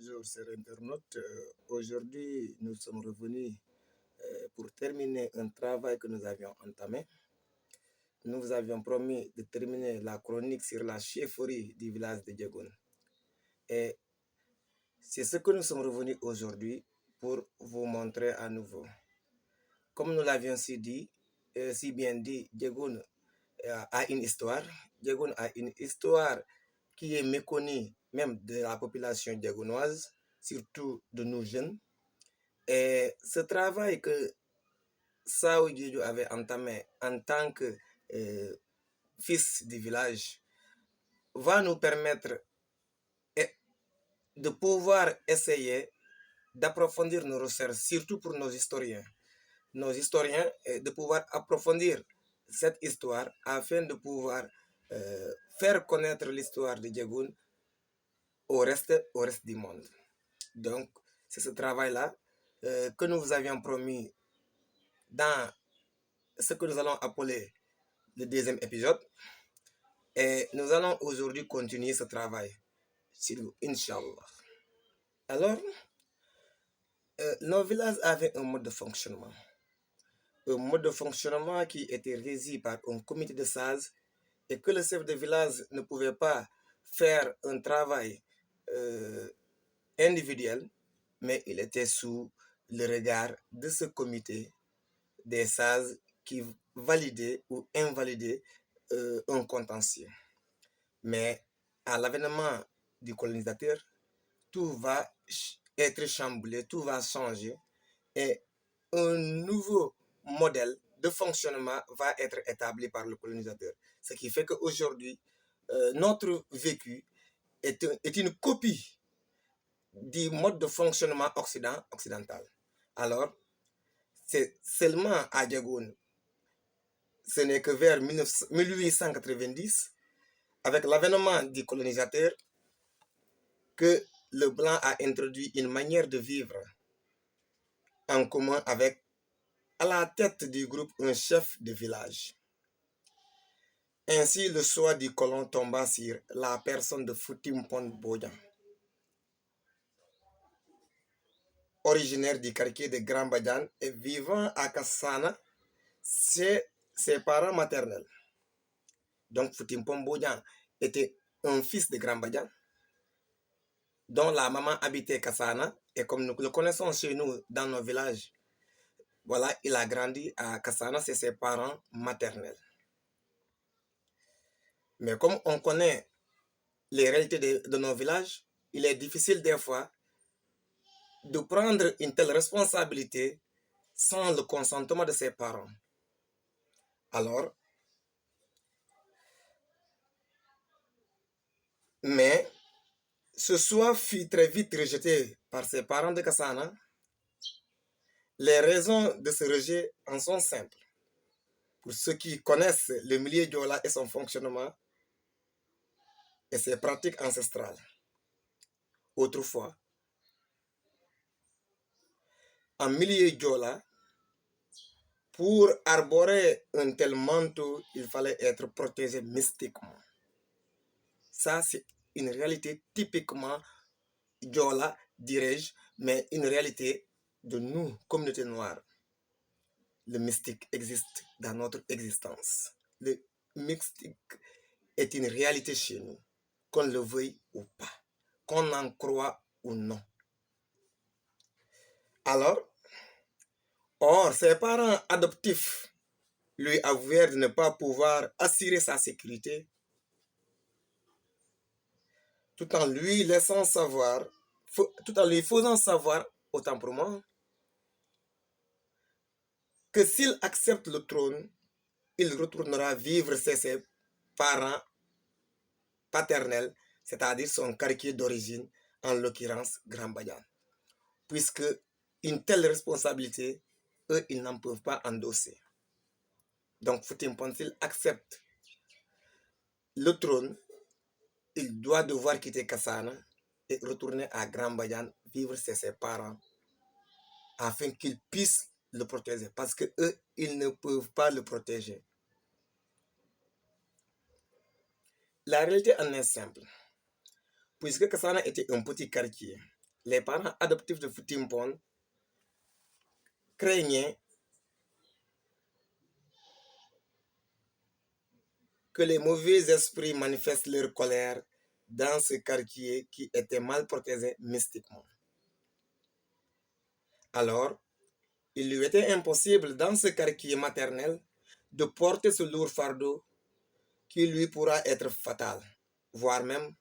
Bonjour, chers internautes. Aujourd'hui, nous sommes revenus pour terminer un travail que nous avions entamé. Nous vous avions promis de terminer la chronique sur la chefferie du village de Diegoune. Et c'est ce que nous sommes revenus aujourd'hui pour vous montrer à nouveau. Comme nous l'avions si bien dit, Diegoune a une histoire. Diegoune a une histoire qui est méconnue même de la population diegounoise, surtout de nous jeunes. Et ce travail que Sao Diédhiou avait entamé en tant que fils du village va nous permettre de pouvoir essayer d'approfondir nos recherches, surtout pour nos historiens. Nos historiens, de pouvoir approfondir cette histoire afin de pouvoir faire connaître l'histoire de Diegoune au reste du monde. Donc, c'est ce travail-là que nous vous avions promis dans ce que nous allons appeler le deuxième épisode. Et nous allons aujourd'hui continuer ce travail, Inch'Allah. Alors, nos villages avaient un mode de fonctionnement. Un mode de fonctionnement qui était régi par un comité de sages et que le chef de village ne pouvait pas faire un travail individuel, mais il était sous le regard de ce comité des sages qui validait ou invalidait un contentieux. Mais à l'avènement du colonisateur, tout va être chamboulé, tout va changer et un nouveau modèle de fonctionnement va être établi par le colonisateur. Ce qui fait qu'aujourd'hui, notre vécu est une copie du mode de fonctionnement occidental. Alors, c'est seulement à Diegoune, ce n'est que vers 1890, avec l'avènement du colonisateur, que le blanc a introduit une manière de vivre en commun avec, à la tête du groupe, un chef de village. Ainsi, le choix du colon tomba sur la personne de Foutimpon Bodian, originaire du quartier de Grand Badian et vivant à Kassana, c'est ses parents maternels. Donc, Foutimpon Bodian était un fils de Grand Badian, dont la maman habitait Kassana, et comme nous le connaissons chez nous dans nos villages, voilà, il a grandi à Kassana, c'est ses parents maternels. Mais comme on connaît les réalités de nos villages, il est difficile des fois de prendre une telle responsabilité sans le consentement de ses parents. Alors, mais ce choix fut très vite rejeté par ses parents de Kassana. Les raisons de ce rejet en sont simples. Pour ceux qui connaissent le milieu Diola et son fonctionnement et ses pratiques ancestrales. Autrefois, en milieu Diola, pour arborer un tel manteau, il fallait être protégé mystiquement. Ça, c'est une réalité typiquement Diola, dirais-je, mais une réalité de nous, communauté noire. Le mystique existe dans notre existence. Le mystique est une réalité chez nous, qu'on le veuille ou pas, qu'on en croit ou non. Alors, or, ses parents adoptifs lui avouèrent de ne pas pouvoir assurer sa sécurité, tout en lui laissant savoir, tout en lui faisant savoir, autant pour moi, que s'il accepte le trône, il retournera vivre chez ses parents paternels, c'est-à-dire son quartier d'origine, en l'occurrence Grand Badian. Puisque une telle responsabilité, eux, ils n'en peuvent pas endosser. Donc, Foutimpon, s'il accepte le trône, il doit devoir quitter Kassana et retourner à Grand Badian, vivre chez ses parents, afin qu'ils puissent le protéger. Parce que eux, ils ne peuvent pas le protéger. La réalité en est simple. Puisque Kassana était un petit quartier, les parents adoptifs de Futimpon craignaient que les mauvais esprits manifestent leur colère dans ce quartier qui était mal protégé mystiquement. Alors, il lui était impossible dans ce quartier maternel de porter ce lourd fardeau qui lui pourra être fatal, voire même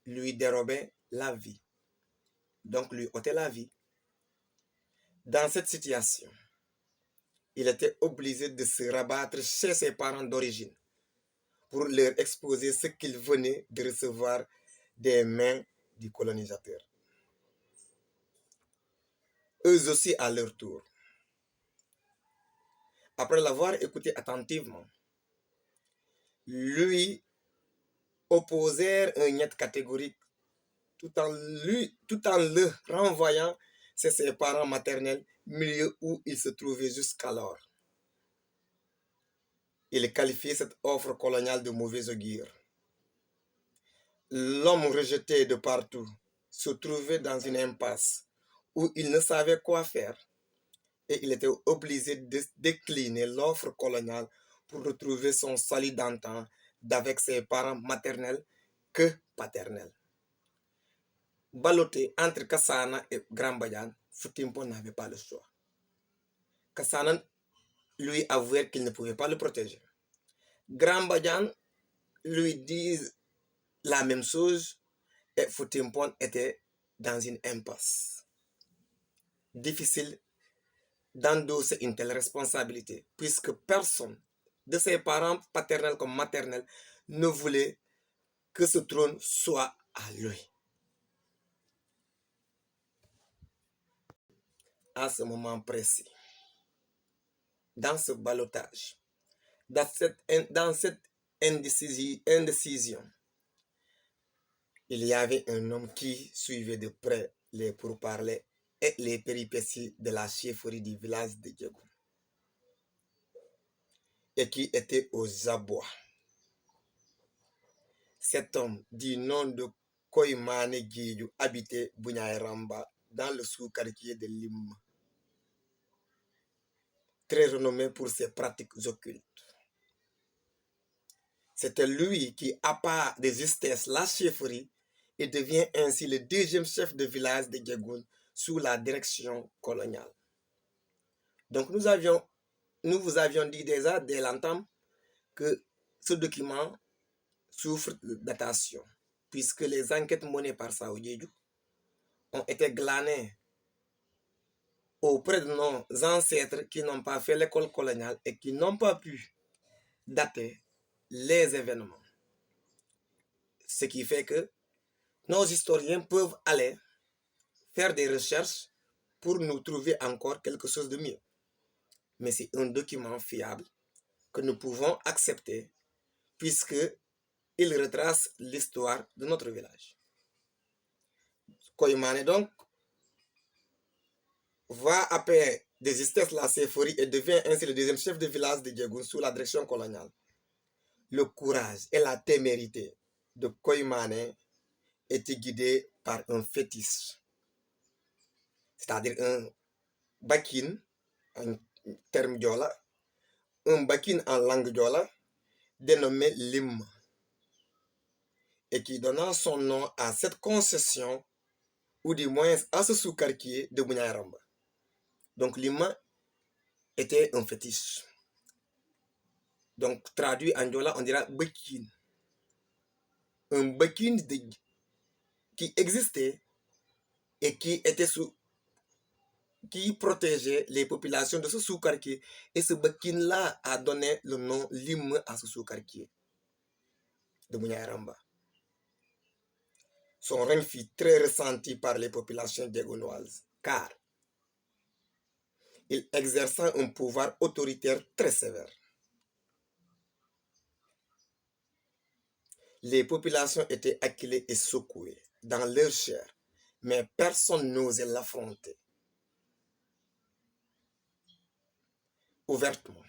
lui dérober la vie, donc lui ôter la vie. Dans cette situation, il était obligé de se rabattre chez ses parents d'origine pour leur exposer ce qu'il venait de recevoir des mains du colonisateur. Eux aussi, à leur tour, après l'avoir écouté attentivement, lui opposèrent un niet catégorique tout en le renvoyant chez ses parents maternels, milieu où il se trouvait jusqu'alors. Il qualifiait cette offre coloniale de mauvais augure. L'homme rejeté de partout se trouvait dans une impasse où il ne savait quoi faire et il était obligé de décliner l'offre coloniale pour retrouver son salut d'antan d'avec ses parents maternels que paternels. Ballotté entre Kassana et Grand Badiane, Foutimpo n'avait pas le choix. Kassana lui avouait qu'il ne pouvait pas le protéger. Grand Badiane lui dit la même chose et Foutimpo était dans une impasse. Difficile d'endosser une telle responsabilité puisque personne de ses parents paternels comme maternels ne voulait que ce trône soit à lui. À ce moment précis, dans ce ballottage, dans cette indécision, il y avait un homme qui suivait de près les pourparlers et les péripéties de la chefferie du village de Diegoun et qui était aux abois. Cet homme, du nom de Koimane Guidjou, habitait Bunyaeramba dans le sous-quartier de Lim, très renommé pour ses pratiques occultes. C'était lui qui appart de justesse la chefferie et devient ainsi le deuxième chef de village de Diegoun sous la direction coloniale. Donc nous vous avions dit déjà dès l'entame que ce document souffre de datation, puisque les enquêtes menées par Sao Diédhiou ont été glanées auprès de nos ancêtres qui n'ont pas fait l'école coloniale et qui n'ont pas pu dater les événements. Ce qui fait que nos historiens peuvent aller faire des recherches pour nous trouver encore quelque chose de mieux. Mais c'est un document fiable que nous pouvons accepter puisqu'il retrace l'histoire de notre village. Koimane donc va après de justesse la chefferie et devient ainsi le deuxième chef de village de Diegoun sous la direction coloniale. Le courage et la témérité de Koimane étaient guidés par un fétiche, c'est-à-dire un bakin en terme diola, un bakin en langue diola dénommé Lim, et qui donna son nom à cette concession, ou du moins à ce sous-quartier de Bunyaeramba. Donc Lima était un fétiche. Donc traduit en diola, on dira bakin. Un bakin qui existait et qui protégeait les populations de ce sous-quartier. Et ce bakin-là a donné le nom Lim à ce sous-quartier de Bunyaeramba. Son règne fut très ressenti par les populations diegounoises, car il exerça un pouvoir autoritaire très sévère. Les populations étaient acculées et secouées dans leur chair, mais personne n'osait l'affronter ouvertement.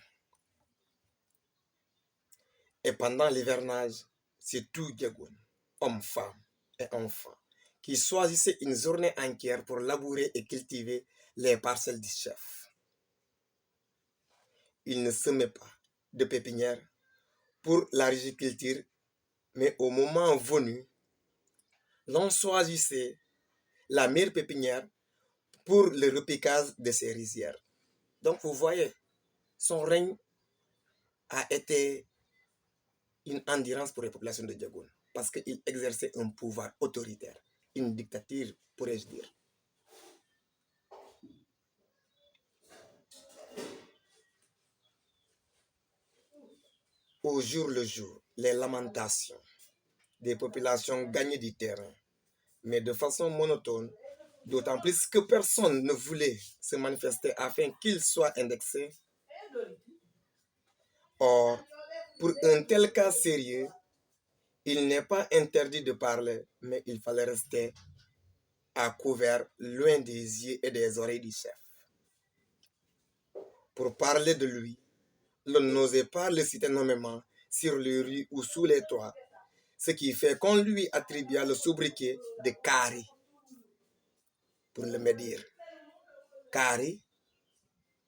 Et pendant l'hivernage, c'est tout Diegoun, hommes, femmes et enfants, qui choisissait une journée entière pour labourer et cultiver les parcelles du chef. Il ne semait pas de pépinière pour la riziculture, mais au moment venu, l'on choisissait la meilleure pépinière pour le repiquage de ses rizières. Donc vous voyez, son règne a été une endurance pour les populations de Diogoune, parce qu'il exerçait un pouvoir autoritaire, une dictature, pourrais-je dire. Au jour le jour, les lamentations des populations gagnaient du terrain, mais de façon monotone, d'autant plus que personne ne voulait se manifester afin qu'il soit indexé. Or, pour un tel cas sérieux, il n'est pas interdit de parler, mais il fallait rester à couvert, loin des yeux et des oreilles du chef. Pour parler de lui, l'on n'osait pas le citer nommément sur les rues ou sous les toits, ce qui fait qu'on lui attribua le sobriquet de Kari, pour le médire. Kari,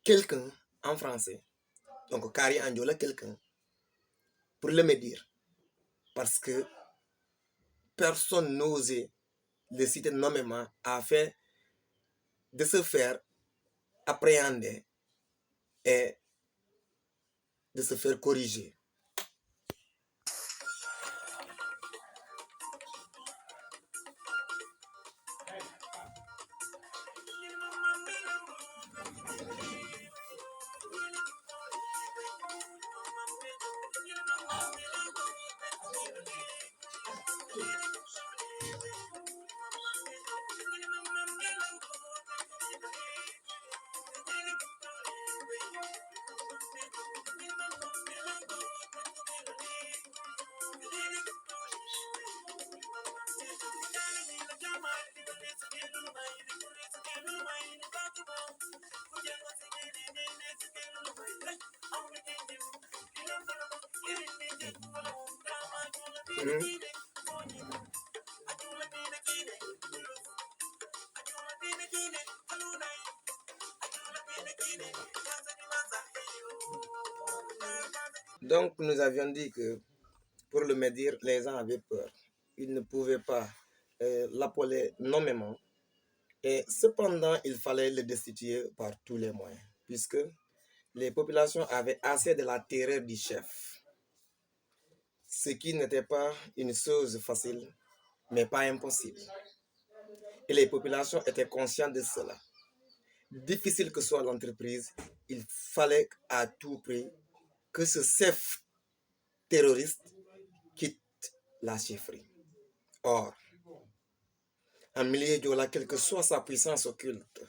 quelqu'un en français. Donc Kari en diola, quelqu'un, pour le médire. Parce que personne n'osait le citer nommément afin de se faire appréhender et de se faire corriger. Donc, nous avions dit que pour le médire, les gens avaient peur. Ils ne pouvaient pas l'appeler nommément. Et cependant, il fallait le destituer par tous les moyens, puisque les populations avaient assez de la terreur du chef. Ce qui n'était pas une chose facile, mais pas impossible. Et les populations étaient conscientes de cela. Difficile que soit l'entreprise, il fallait à tout prix que ce chef terroriste quitte la chefferie. Or, en milieu de là, quelle que soit sa puissance occulte,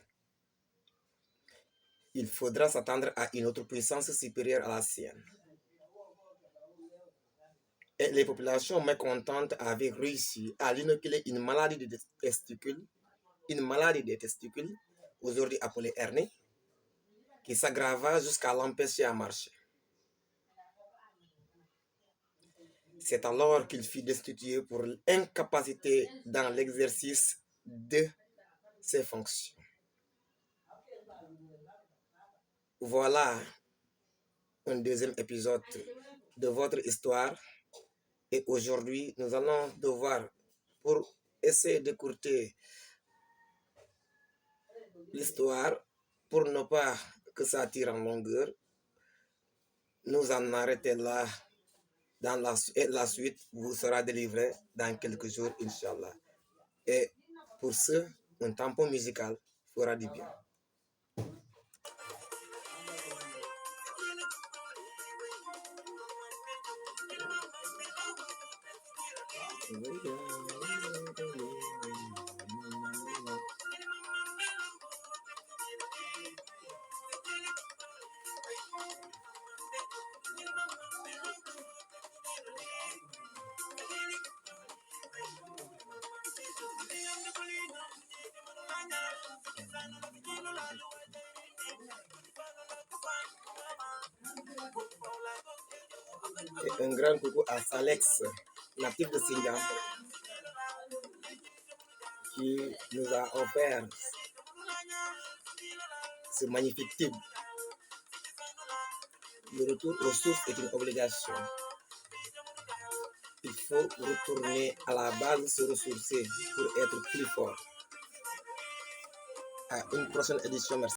il faudra s'attendre à une autre puissance supérieure à la sienne. Et les populations mécontentes avaient réussi à l'inoculer une maladie des testicules, aujourd'hui appelée hernie, qui s'aggrava jusqu'à l'empêcher à marcher. C'est alors qu'il fut destitué pour incapacité dans l'exercice de ses fonctions. Voilà un deuxième épisode de votre histoire. Et aujourd'hui, nous allons devoir, pour essayer d'écourter l'histoire, pour ne pas que ça tire en longueur, nous en arrêter là. Dans la suite vous sera délivrée dans quelques jours, Inch'Allah. Et pour ce, un tampon musical fera du bien. Et un grand coucou à Salex, natif de Singa. qui nous a offert ce magnifique tube. Le retour aux sources est une obligation. Il faut retourner à la base, se ressourcer pour être plus fort. À une prochaine édition. Merci.